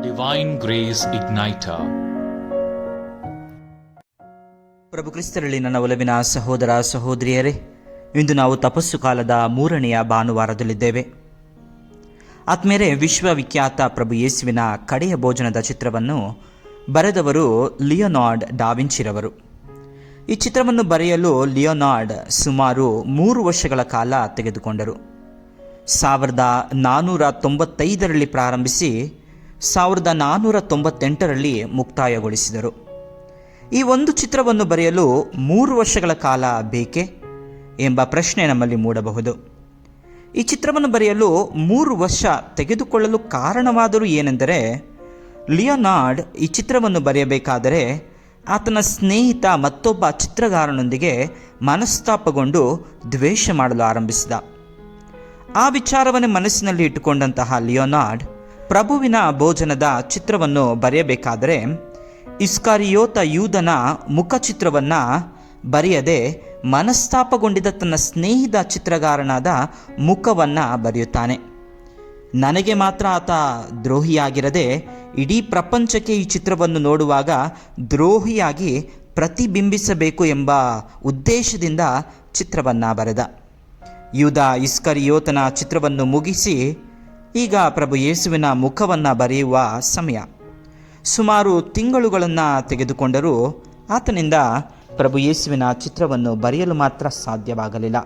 Divine Grace Igniter. ಪ್ರಭು ಕ್ರಿಸ್ತರಲ್ಲಿ ನನ್ನ ಒಲವಿನ ಸಹೋದರ ಸಹೋದರಿಯರೇ, ಇಂದು ನಾವು ತಪಸ್ಸು ಕಾಲದ 3ನೆಯ ಭಾನುವಾರದಲ್ಲಿದ್ದೇವೆ. ಆತ್ಮೇರೆ, ವಿಶ್ವವಿಖ್ಯಾತ ಪ್ರಭು ಯೇಸುವಿನ ಕಡೆಯ ಭೋಜನದ ಚಿತ್ರವನ್ನು ಬರೆದವರು ಲಿಯೋನಾರ್ಡ್ ಡಾ ವಿಂಚಿರವರು. ಈ ಚಿತ್ರವನ್ನು ಬರೆಯಲು ಲಿಯೋನಾರ್ಡ್ ಸುಮಾರು 3 ವರ್ಷಗಳ ಕಾಲ ತೆಗೆದುಕೊಂಡರು. 1495ರಲ್ಲಿ ಪ್ರಾರಂಭಿಸಿ 1498ರಲ್ಲಿ ಮುಕ್ತಾಯಗೊಳಿಸಿದರು. ಈ ಒಂದು ಚಿತ್ರವನ್ನು ಬರೆಯಲು 3 ವರ್ಷಗಳ ಕಾಲ ಬೇಕೇ ಎಂಬ ಪ್ರಶ್ನೆ ನಮ್ಮಲ್ಲಿ ಮೂಡಬಹುದು. ಈ ಚಿತ್ರವನ್ನು ಬರೆಯಲು 3 ವರ್ಷ ತೆಗೆದುಕೊಳ್ಳಲು ಕಾರಣವಾದರೂ ಏನೆಂದರೆ, ಲಿಯೋನಾರ್ಡ್ ಈ ಚಿತ್ರವನ್ನು ಬರೆಯಬೇಕಾದರೆ ಆತನ ಸ್ನೇಹಿತ ಮತ್ತೊಬ್ಬ ಚಿತ್ರಗಾರನೊಂದಿಗೆ ಮನಸ್ತಾಪಗೊಂಡು ದ್ವೇಷ ಮಾಡಲು ಆರಂಭಿಸಿದ. ಆ ವಿಚಾರವನ್ನೇ ಮನಸ್ಸಿನಲ್ಲಿ ಇಟ್ಟುಕೊಂಡಂತಹ ಲಿಯೋನಾರ್ಡ್ ಪ್ರಭುವಿನ ಭೋಜನದ ಚಿತ್ರವನ್ನು ಬರೆಯಬೇಕಾದರೆ ಇಸ್ಕರಿಯೋತ ಯೂದನ ಮುಖಚಿತ್ರವನ್ನು ಬರೆಯದೆ ಮನಸ್ತಾಪಗೊಂಡಿದ್ದ ತನ್ನ ಸ್ನೇಹಿತ ಚಿತ್ರಗಾರನಾದ ಮುಖವನ್ನು ಬರೆಯುತ್ತಾನೆ. ನನಗೆ ಮಾತ್ರ ಆತ ದ್ರೋಹಿಯಾಗಿರದೆ ಇಡೀ ಪ್ರಪಂಚಕ್ಕೆ ಈ ಚಿತ್ರವನ್ನು ನೋಡುವಾಗ ದ್ರೋಹಿಯಾಗಿ ಪ್ರತಿಬಿಂಬಿಸಬೇಕು ಎಂಬ ಉದ್ದೇಶದಿಂದ ಚಿತ್ರವನ್ನು ಬರೆದ. ಯೂದ ಇಸ್ಕರಿಯೋತನ ಚಿತ್ರವನ್ನು ಮುಗಿಸಿ ಈಗ ಪ್ರಭು ಯೇಸುವಿನ ಮುಖವನ್ನು ಬರೆಯುವ ಸಮಯ. ಸುಮಾರು ತಿಂಗಳುಗಳನ್ನು ತೆಗೆದುಕೊಂಡರೂ ಆತನಿಂದ ಪ್ರಭು ಯೇಸುವಿನ ಚಿತ್ರವನ್ನು ಬರೆಯಲು ಮಾತ್ರ ಸಾಧ್ಯವಾಗಲಿಲ್ಲ.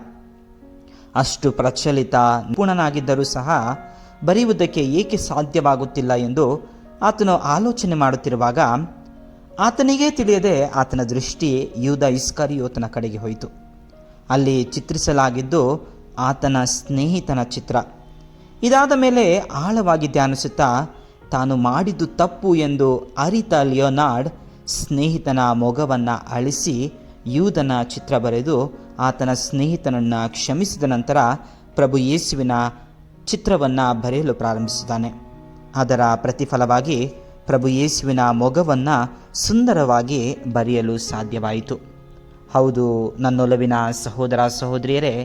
ಅಷ್ಟು ಪ್ರಚಲಿತ ನಿಪುಣನಾಗಿದ್ದರೂ ಸಹ ಬರೆಯುವುದಕ್ಕೆ ಏಕೆ ಸಾಧ್ಯವಾಗುತ್ತಿಲ್ಲ ಎಂದು ಆತನು ಆಲೋಚನೆ ಮಾಡುತ್ತಿರುವಾಗ ಆತನಿಗೇ ತಿಳಿಯದೆ ಆತನ ದೃಷ್ಟಿ ಯೂದ ಇಸ್ಕರಿಯೋತನ ಕಡೆಗೆ ಹೋಯಿತು. ಅಲ್ಲಿ ಚಿತ್ರಿಸಲಾಗಿದ್ದು ಆತನ ಸ್ನೇಹಿತನ ಚಿತ್ರ. ಇದಾದ ಮೇಲೆ ಆಳವಾಗಿ ಧ್ಯಾನಿಸುತ್ತಾ ತಾನು ಮಾಡಿದ್ದು ತಪ್ಪು ಎಂದು ಅರಿತ ಲಿಯೋನಾರ್ಡ್ ಸ್ನೇಹಿತನ ಮೊಗವನ್ನು ಅಳಿಸಿ ಯೂದನ ಚಿತ್ರ ಬರೆದು ಆತನ ಸ್ನೇಹಿತನನ್ನು ಕ್ಷಮಿಸಿದ ನಂತರ ಪ್ರಭು ಯೇಸುವಿನ ಚಿತ್ರವನ್ನು ಬರೆಯಲು ಪ್ರಾರಂಭಿಸಿದ್ದಾನೆ. ಅದರ ಪ್ರತಿಫಲವಾಗಿ ಪ್ರಭು ಯೇಸುವಿನ ಮೊಗವನ್ನು ಸುಂದರವಾಗಿ ಬರೆಯಲು ಸಾಧ್ಯವಾಯಿತು. ಹೌದು, ನನ್ನೊಲವಿನ ಸಹೋದರ ಸಹೋದರಿಯರೇ,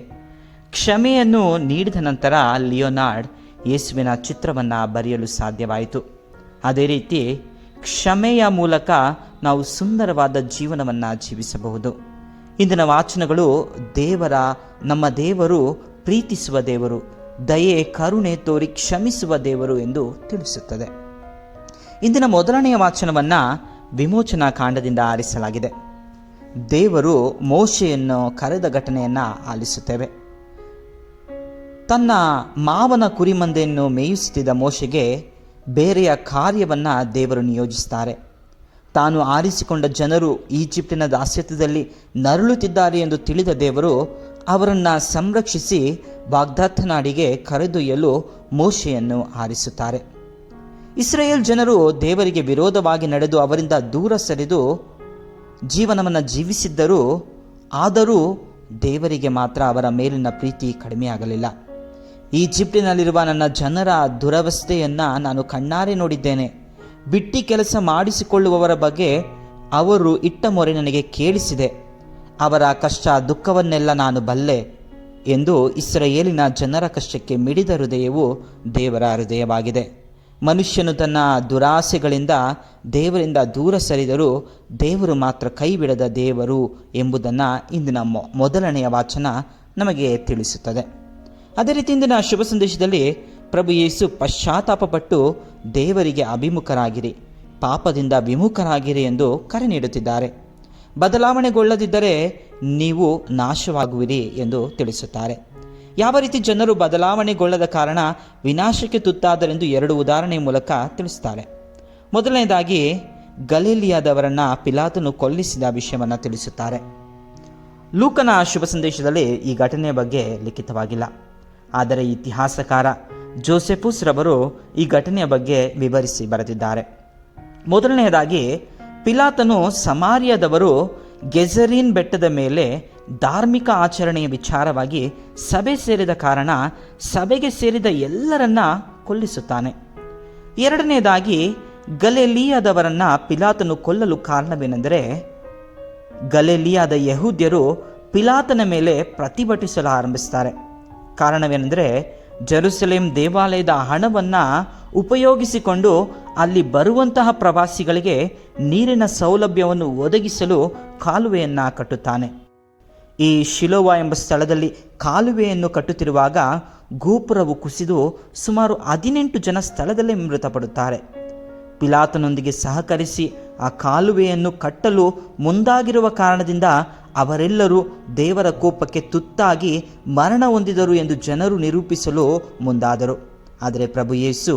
ಕ್ಷಮೆಯನ್ನು ನೀಡಿದ ನಂತರ ಲಿಯೋನಾರ್ಡ್ ಯೇಸುವಿನ ಚಿತ್ರವನ್ನು ಬರೆಯಲು ಸಾಧ್ಯವಾಯಿತು. ಅದೇ ರೀತಿ ಕ್ಷಮೆಯ ಮೂಲಕ ನಾವು ಸುಂದರವಾದ ಜೀವನವನ್ನು ಜೀವಿಸಬಹುದು. ಇಂದಿನ ವಾಚನಗಳು ನಮ್ಮ ದೇವರು ಪ್ರೀತಿಸುವ ದೇವರು, ದಯೆ ಕರುಣೆ ತೋರಿ ಕ್ಷಮಿಸುವ ದೇವರು ಎಂದು ತಿಳಿಸುತ್ತದೆ. ಇಂದಿನ ಮೊದಲನೆಯ ವಾಚನವನ್ನು ವಿಮೋಚನಾ ಕಾಂಡದಿಂದ ಆರಿಸಲಾಗಿದೆ. ದೇವರು ಮೋಶೆಯನ್ನು ಕರೆದ ಘಟನೆಯನ್ನು ಆಲಿಸುತ್ತೇವೆ. ತನ್ನ ಮಾವನ ಕುರಿಮಂದೆಯನ್ನು ಮೇಯಿಸುತ್ತಿದ್ದ ಮೋಶೆಗೆ ಬೇರೆಯ ಕಾರ್ಯವನ್ನು ದೇವರು ನಿಯೋಜಿಸುತ್ತಾರೆ. ತಾನು ಆರಿಸಿಕೊಂಡ ಜನರು ಈಜಿಪ್ಟಿನ ದಾಸ್ಯತ್ವದಲ್ಲಿ ನರಳುತ್ತಿದ್ದಾರೆ ಎಂದು ತಿಳಿದ ದೇವರು ಅವರನ್ನು ಸಂರಕ್ಷಿಸಿ ವಾಗ್ದಾತ್ತ ನಾಡಿಗೆ ಕರೆದೊಯ್ಯಲು ಮೋಶೆಯನ್ನು ಆರಿಸುತ್ತಾರೆ. ಇಸ್ರಾಯೇಲ್ ಜನರು ದೇವರಿಗೆ ವಿರೋಧವಾಗಿ ನಡೆದು ಅವರಿಂದ ದೂರ ಸರಿದು ಜೀವನವನ್ನು ಜೀವಿಸಿದ್ದರೂ ಆದರೂ ದೇವರಿಗೆ ಮಾತ್ರ ಅವರ ಮೇಲಿನ ಪ್ರೀತಿ ಕಡಿಮೆಯಾಗಲಿಲ್ಲ. ಈಜಿಪ್ಟಿನಲ್ಲಿರುವ ನನ್ನ ಜನರ ದುರವಸ್ಥೆಯನ್ನು ನಾನು ಕಣ್ಣಾರೆ ನೋಡಿದ್ದೇನೆ. ಬಿಟ್ಟಿ ಕೆಲಸ ಮಾಡಿಸಿಕೊಳ್ಳುವವರ ಬಗ್ಗೆ ಅವರು ಇಟ್ಟ ಮೊರೆ ನನಗೆ ಕೇಳಿಸಿದೆ. ಅವರ ಕಷ್ಟ ದುಃಖವನ್ನೆಲ್ಲ ನಾನು ಬಲ್ಲೆ ಎಂದು ಇಸ್ರಾಯೇಲಿನ ಜನರ ಕಷ್ಟಕ್ಕೆ ಮಿಡಿದ ಹೃದಯವು ದೇವರ ಹೃದಯವಾಗಿದೆ. ಮನುಷ್ಯನು ತನ್ನ ದುರಾಸೆಗಳಿಂದ ದೇವರಿಂದ ದೂರ ಸರಿದರೂ ದೇವರು ಮಾತ್ರ ಕೈ ಬಿಡದ ದೇವರು ಎಂಬುದನ್ನು ಇಂದಿನ ಮೊದಲನೆಯ ವಾಚನ ನಮಗೆ ತಿಳಿಸುತ್ತದೆ. ಅದೇ ರೀತಿ ಇಂದಿನ ಶುಭ ಸಂದೇಶದಲ್ಲಿ ಪ್ರಭು ಯೇಸು ಪಶ್ಚಾತ್ತಾಪಪಟ್ಟು ದೇವರಿಗೆ ಅಭಿಮುಖರಾಗಿರಿ, ಪಾಪದಿಂದ ವಿಮುಖರಾಗಿರಿ ಎಂದು ಕರೆ ನೀಡುತ್ತಿದ್ದಾರೆ. ಬದಲಾವಣೆಗೊಳ್ಳದಿದ್ದರೆ ನೀವು ನಾಶವಾಗುವಿರಿ ಎಂದು ತಿಳಿಸುತ್ತಾರೆ. ಯಾವ ರೀತಿ ಜನರು ಬದಲಾವಣೆಗೊಳ್ಳದ ಕಾರಣ ವಿನಾಶಕ್ಕೆ ತುತ್ತಾದರೆಂದು 2 ಉದಾಹರಣೆಯ ಮೂಲಕ ತಿಳಿಸುತ್ತಾರೆ. ಮೊದಲನೇದಾಗಿ ಗಲಿಲಿಯಾದವರನ್ನು ಪಿಲಾತನು ಕೊಲ್ಲಿಸಿದ ವಿಷಯವನ್ನು ತಿಳಿಸುತ್ತಾರೆ. ಲೂಕನ ಶುಭ ಸಂದೇಶದಲ್ಲಿ ಈ ಘಟನೆಯ ಬಗ್ಗೆ ಲಿಖಿತವಾಗಿಲ್ಲ. ಆದರೆ ಇತಿಹಾಸಕಾರ ಜೋಸೆಫುಸ್ ರವರು ಈ ಘಟನೆಯ ಬಗ್ಗೆ ವಿವರಿಸಿ ಬರೆದಿದ್ದಾರೆ. ಮೊದಲನೆಯದಾಗಿ, ಪಿಲಾತನು ಸಮಾರ್ಯದವರು ಗೆಜರೀನ್ ಬೆಟ್ಟದ ಮೇಲೆ ಧಾರ್ಮಿಕ ಆಚರಣೆಯ ವಿಚಾರವಾಗಿ ಸಭೆ ಸೇರಿದ ಕಾರಣ ಸಭೆಗೆ ಸೇರಿದ ಎಲ್ಲರನ್ನ ಕೊಲ್ಲಿಸುತ್ತಾನೆ. ಎರಡನೆಯದಾಗಿ, ಗಲಿಲಿಯಾದವರನ್ನ ಪಿಲಾತನು ಕೊಲ್ಲಲು ಕಾರಣವೇನೆಂದರೆ, ಗಲಿಲಿಯಾದ ಯಹೂದ್ಯರು ಪಿಲಾತನ ಮೇಲೆ ಪ್ರತಿಭಟಿಸಲು ಆರಂಭಿಸುತ್ತಾರೆ. ಕಾರಣವೇನೆಂದರೆ, ಜೆರುಸಲೇಮ್ ದೇವಾಲಯದ ಹಣವನ್ನು ಉಪಯೋಗಿಸಿಕೊಂಡು ಅಲ್ಲಿ ಬರುವಂತಹ ಪ್ರವಾಸಿಗಳಿಗೆ ನೀರಿನ ಸೌಲಭ್ಯವನ್ನು ಒದಗಿಸಲು ಕಾಲುವೆಯನ್ನು ಕಟ್ಟುತ್ತಾನೆ. ಈ ಶಿಲೋವ ಎಂಬ ಸ್ಥಳದಲ್ಲಿ ಕಾಲುವೆಯನ್ನು ಕಟ್ಟುತ್ತಿರುವಾಗ ಗೋಪುರವು ಕುಸಿದು ಸುಮಾರು 18 ಜನ ಸ್ಥಳದಲ್ಲೇ ಮೃತಪಡುತ್ತಾರೆ. ಪಿಲಾತನೊಂದಿಗೆ ಸಹಕರಿಸಿ ಆ ಕಾಲುವೆಯನ್ನು ಕಟ್ಟಲು ಮುಂದಾಗಿರುವ ಕಾರಣದಿಂದ ಅವರೆಲ್ಲರೂ ದೇವರ ಕೋಪಕ್ಕೆ ತುತ್ತಾಗಿ ಮರಣ ಹೊಂದಿದರು ಎಂದು ಜನರು ನಿರೂಪಿಸಲು ಮುಂದಾದರು. ಆದರೆ ಪ್ರಭು ಯೇಸು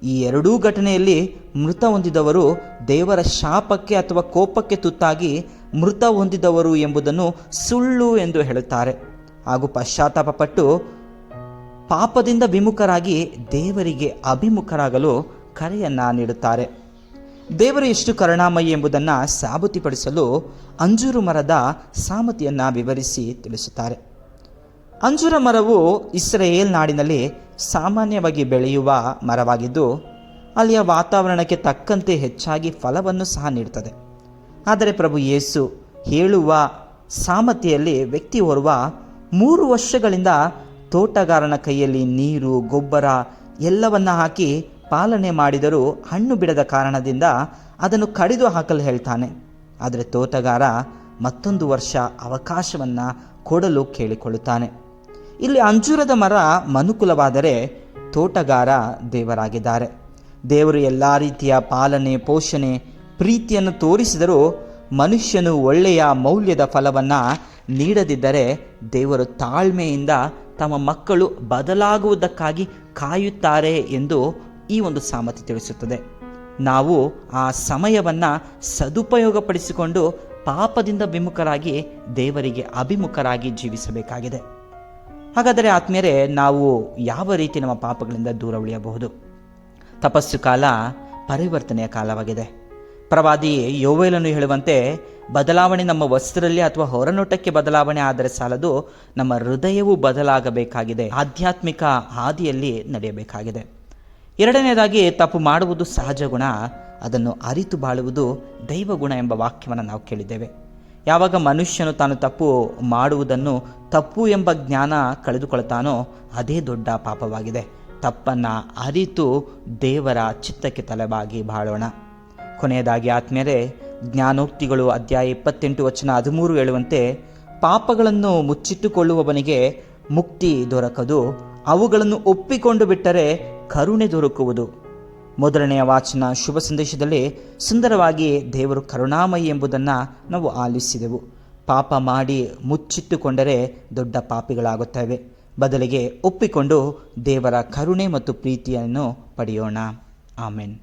ಈ ಎರಡೂ ಘಟನೆಯಲ್ಲಿ ಮೃತ ಹೊಂದಿದವರು ದೇವರ ಶಾಪಕ್ಕೆ ಅಥವಾ ಕೋಪಕ್ಕೆ ತುತ್ತಾಗಿ ಮೃತ ಹೊಂದಿದವರು ಎಂಬುದನ್ನು ಸುಳ್ಳು ಎಂದು ಹೇಳುತ್ತಾರೆ. ಹಾಗೂ ಪಶ್ಚಾತ್ತಾಪಪಟ್ಟು ಪಾಪದಿಂದ ವಿಮುಖರಾಗಿ ದೇವರಿಗೆ ಅಭಿಮುಖರಾಗಲು ಕರೆಯನ್ನು ನೀಡುತ್ತಾರೆ. ದೇವರು ಎಷ್ಟು ಕರುಣಾಮಯಿ ಎಂಬುದನ್ನು ಸಾಬೀತುಪಡಿಸಲು ಅಂಜೂರ ಮರದ ಸಾಮತೆಯನ್ನು ವಿವರಿಸಿ ತಿಳಿಸುತ್ತಾರೆ. ಅಂಜೂರ ಮರವು ಇಸ್ರಾಯೇಲ್ ನಾಡಿನಲ್ಲಿ ಸಾಮಾನ್ಯವಾಗಿ ಬೆಳೆಯುವ ಮರವಾಗಿದ್ದು ಅಲ್ಲಿಯ ವಾತಾವರಣಕ್ಕೆ ತಕ್ಕಂತೆ ಹೆಚ್ಚಾಗಿ ಫಲವನ್ನು ಸಹ ನೀಡುತ್ತದೆ. ಆದರೆ ಪ್ರಭು ಯೇಸು ಹೇಳುವ ಸಾಮತೆಯಲ್ಲಿ ವ್ಯಕ್ತಿ ಓರ್ವ 3 ವರ್ಷಗಳಿಂದ ತೋಟಗಾರನ ಕೈಯಲ್ಲಿ ನೀರು, ಗೊಬ್ಬರ ಎಲ್ಲವನ್ನ ಹಾಕಿ ಪಾಲನೆ ಮಾಡಿದರೂ ಹಣ್ಣು ಬಿಡದ ಕಾರಣದಿಂದ ಅದನ್ನು ಕಡಿದು ಹಾಕಲು ಹೇಳ್ತಾನೆ. ಆದರೆ ತೋಟಗಾರ ಮತ್ತೊಂದು ವರ್ಷ ಅವಕಾಶವನ್ನು ಕೊಡಲು ಕೇಳಿಕೊಳ್ಳುತ್ತಾನೆ. ಇಲ್ಲಿ ಅಂಜೂರದ ಮರ ಮನುಕುಲವಾದರೆ ತೋಟಗಾರ ದೇವರಾಗಿದ್ದಾರೆ. ದೇವರು ಎಲ್ಲ ರೀತಿಯ ಪಾಲನೆ, ಪೋಷಣೆ, ಪ್ರೀತಿಯನ್ನು ತೋರಿಸಿದರೂ ಮನುಷ್ಯನು ಒಳ್ಳೆಯ ಮೌಲ್ಯದ ಫಲವನ್ನು ನೀಡದಿದ್ದರೆ ದೇವರು ತಾಳ್ಮೆಯಿಂದ ತಮ್ಮ ಮಕ್ಕಳು ಬದಲಾಗುವುದಕ್ಕಾಗಿ ಕಾಯುತ್ತಾರೆ ಎಂದು ಈ ಒಂದು ಸಾಮತೆ ತಿಳಿಸುತ್ತದೆ. ನಾವು ಆ ಸಮಯವನ್ನು ಸದುಪಯೋಗಪಡಿಸಿಕೊಂಡು ಪಾಪದಿಂದ ವಿಮುಖರಾಗಿ ದೇವರಿಗೆ ಅಭಿಮುಖರಾಗಿ ಜೀವಿಸಬೇಕಾಗಿದೆ. ಹಾಗಾದರೆ ಆತ್ಮೀಯರೇ, ನಾವು ಯಾವ ರೀತಿ ನಮ್ಮ ಪಾಪಗಳಿಂದ ದೂರ ಉಳಿಯಬಹುದು? ತಪಸ್ಸು ಕಾಲ ಪರಿವರ್ತನೆಯ ಕಾಲವಾಗಿದೆ. ಪ್ರವಾದಿ ಯೋವೇಲನು ಹೇಳುವಂತೆ ಬದಲಾವಣೆ ನಮ್ಮ ವಸ್ತ್ರದಲ್ಲಿ ಅಥವಾ ಹೊರನೋಟಕ್ಕೆ ಬದಲಾವಣೆ ಆದರೆ ಸಾಲದು, ನಮ್ಮ ಹೃದಯವೂ ಬದಲಾಗಬೇಕಾಗಿದೆ. ಆಧ್ಯಾತ್ಮಿಕ ಹಾದಿಯಲ್ಲಿ ನಡೆಯಬೇಕಾಗಿದೆ. ಎರಡನೇದಾಗಿ, ತಪ್ಪು ಮಾಡುವುದು ಸಹಜ ಗುಣ, ಅದನ್ನು ಅರಿತು ಬಾಳುವುದು ದೈವಗುಣ ಎಂಬ ವಾಕ್ಯವನ್ನು ನಾವು ಕೇಳಿದ್ದೇವೆ. ಯಾವಾಗ ಮನುಷ್ಯನು ತಾನು ತಪ್ಪು ಮಾಡುವುದನ್ನು ತಪ್ಪು ಎಂಬ ಜ್ಞಾನ ಕಳೆದುಕೊಳ್ತಾನೋ ಅದೇ ದೊಡ್ಡ ಪಾಪವಾಗಿದೆ. ತಪ್ಪನ್ನು ಅರಿತು ದೇವರ ಚಿತ್ತಕ್ಕೆ ತಲೆಬಾಗಿ ಬಾಳೋಣ. ಕೊನೆಯದಾಗಿ ಆತ್ಮೀಯರೇ, ಜ್ಞಾನೋಕ್ತಿಗಳು ಅಧ್ಯಾಯ 28 ವಚನ 13 ಹೇಳುವಂತೆ, ಪಾಪಗಳನ್ನು ಮುಚ್ಚಿಟ್ಟುಕೊಳ್ಳುವವನಿಗೆ ಮುಕ್ತಿ ದೊರಕದು, ಅವುಗಳನ್ನು ಒಪ್ಪಿಕೊಂಡು ಬಿಟ್ಟರೆ ಕರುಣೆ ದೊರಕುವುದು. ಮೊದಲನೆಯ ವಾಚನ ಶುಭ ಸಂದೇಶದಲ್ಲಿ ಸುಂದರವಾಗಿ ದೇವರು ಕರುಣಾಮಯಿ ಎಂಬುದನ್ನು ನಾವು ಆಲಿಸಿದೆವು. ಪಾಪ ಮಾಡಿ ಮುಚ್ಚಿಟ್ಟುಕೊಂಡರೆ ದೊಡ್ಡ ಪಾಪಿಗಳಾಗುತ್ತೇವೆ. ಬದಲಿಗೆ ಒಪ್ಪಿಕೊಂಡು ದೇವರ ಕರುಣೆ ಮತ್ತು ಪ್ರೀತಿಯನ್ನು ಪಡೆಯೋಣ. ಆಮೆನ್.